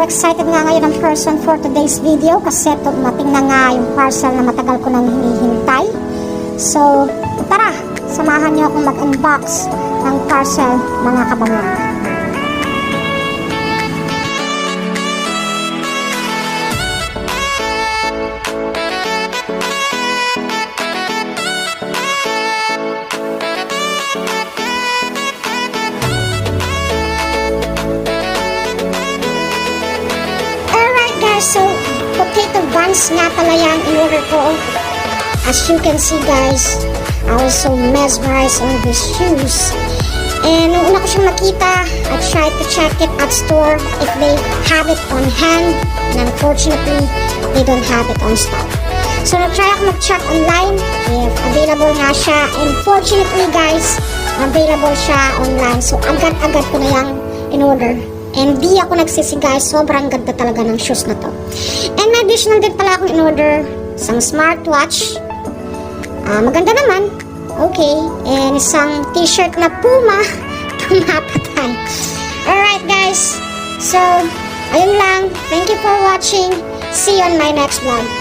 excited nga ngayon ang person for today's video kasi dumating na nga yung parcel na matagal ko nang hinihintay. So, tara, samahan niyo akong mag-unbox ng parcel, mga kabangong. So, potato buns nga pala yan in order ko. As you can see guys, I was so mesmerized on these shoes. And nung una ko siyang makita, I tried to check it at store if they have it on hand. And unfortunately, they don't have it on stock. So, nag-try ako mag-check online if available nga siya. And fortunately guys, available siya online. So, agad-agad ko na yung in order. And di ako nagsisi guys, sobrang ganda talaga ng shoes na to. And may additional din pala akong in-order, isang smartwatch. Maganda naman. Okay. And isang t-shirt na Puma. Pumapatay. Alright guys. So, ayun lang. Thank you for watching. See you on my next vlog.